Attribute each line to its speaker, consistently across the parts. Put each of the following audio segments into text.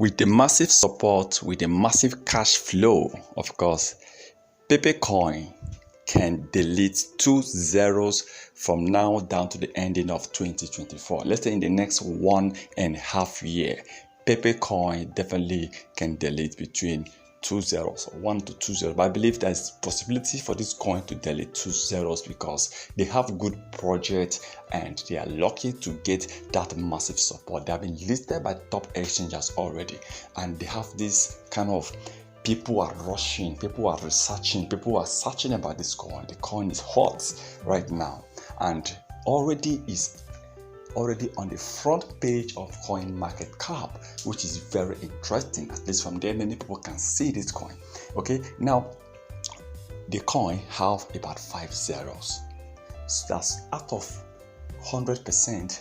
Speaker 1: With the massive support, with the massive cash flow, of course, Pepecoin can delete 2 zeros from now down to the ending of 2024. Let's say in the next 1.5 years, Pepecoin definitely can delete between 2 zeros, 1 to 2 zeros. But I believe there's possibility for this coin to delete 2 zeros because they have good project and they are lucky to get that massive support. They have been listed by top exchanges already, and they have this kind of people are rushing, people are researching, people are searching about this coin. The coin is hot right now and already on the front page of Coin Market Cap, which is very interesting. At least from there, many people can see this coin. Okay, now the coin have about 5 zeros. So that's out of 100%, 90%,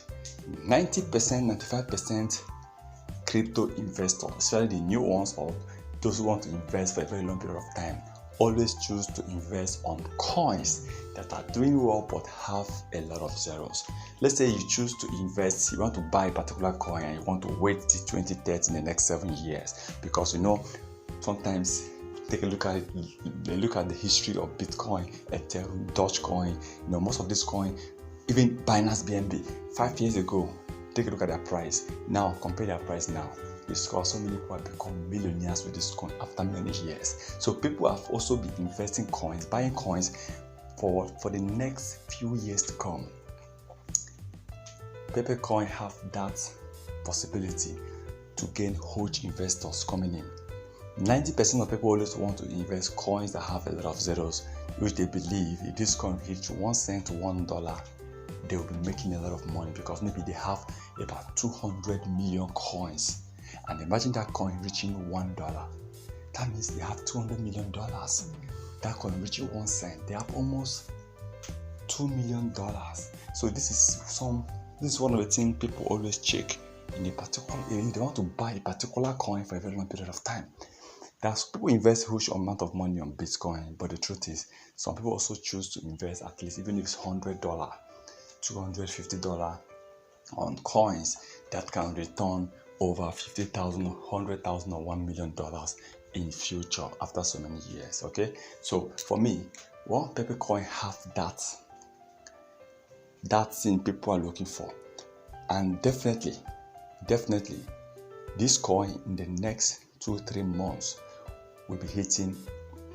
Speaker 1: 95% crypto investors, especially the new ones or those who want to invest for a very long period of time, always choose to invest on coins that are doing well but have a lot of zeros. Let's say you choose to invest, you want to buy a particular coin and you want to wait till 2030 in the next 7 years, because sometimes take a look at the history of Bitcoin, Ethereum, Dogecoin. Most of these coins, even Binance BNB, 5 years ago, take a look at their price. Now compare their price now. Because so many people have become millionaires with this coin after many years. So people have also been investing coins, buying coins for the next few years to come. Pepecoin have that possibility to gain huge investors coming in. 90% of people always want to invest coins that have a lot of zeros, which they believe if this coin reach 1 cent to $1, they will be making a lot of money, because maybe they have about 200 million coins. And imagine that coin reaching $1. That means they have $200 million. That coin reaching 1 cent, they have almost $2 million. So this is one of the things people always check in a particular area. They want to buy a particular coin for a very long period of time. That's people invest a huge amount of money on Bitcoin, but the truth is, some people also choose to invest at least, even if it's $100, $250 on coins that can return over 50,000, 100,000 or $1 million in future after so many years. Okay, so for me, Pepecoin have that thing people are looking for, and definitely this coin in the next 2-3 months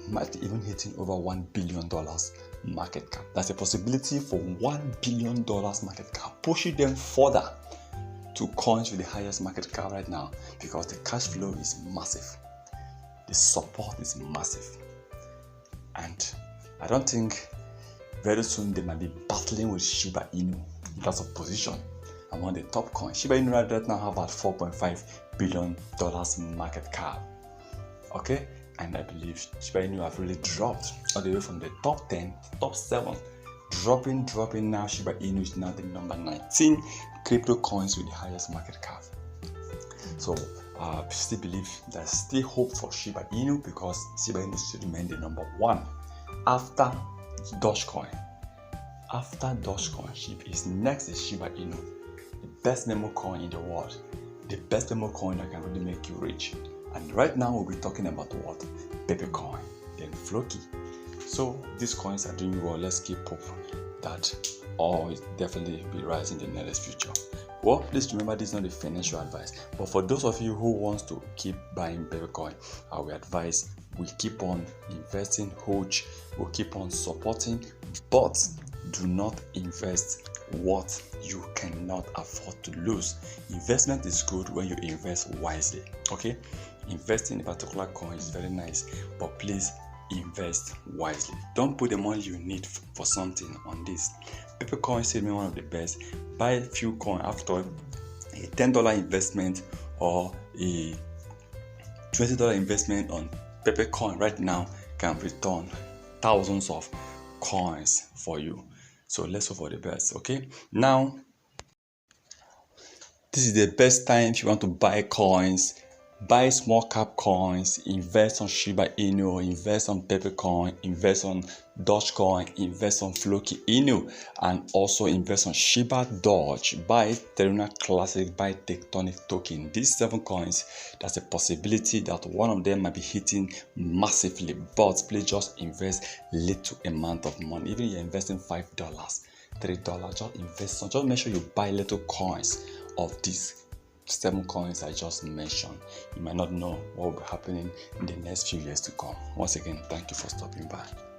Speaker 1: might even hitting over $1 billion market cap. That's a possibility for $1 billion market cap, pushing them further to coins with the highest market cap right now, because the cash flow is massive, the support is massive, and I don't think very soon they might be battling with Shiba Inu in terms of position among the top coins. Shiba Inu right now have about $4.5 billion market cap. Okay, and I believe Shiba Inu have really dropped all the way from the top 10, top 7, dropping now. Shiba Inu is now the number 19 crypto coins with the highest market cap. So I still believe there's still hope for Shiba Inu, because Shiba Inu still remain the number 1 after Dogecoin. After Dogecoin, is next is Shiba Inu, the best memo coin in the world, the best memo coin that can really make you rich. And right now we'll be talking about what? Pepecoin, then Floki. So these coins are doing well. Let's keep hope that all will definitely be rising in the nearest future. Well, please remember, this is not a financial advice, but for those of you who want to keep buying Pepecoin, I will advise we keep on investing huge, we'll keep on supporting, but do not invest what you cannot afford to lose. Investment is good when you invest wisely. Okay, investing in a particular coin is very nice, but please invest wisely. Don't put the money you need for something on this. Pepecoin is one of the best. Buy a few coins. After a $10 investment or a $20 investment on Pepecoin right now can return thousands of coins for you. So let's hope for the best. Okay, now this is the best time if you want to buy coins. buy small cap coins, invest on Shiba Inu, invest on Pepecoin, invest on Dogecoin, invest on Floki Inu, and also invest on Shiba Doge, buy Terra Classic, buy Tectonic token. These 7 coins, there's a possibility that one of them might be hitting massively, but please just invest little amount of money. Even you're investing $5, $3, just invest on, just make sure you buy little coins of these 7 coins I just mentioned. You might not know what will be happening in the next few years to come. Once again, thank you for stopping by.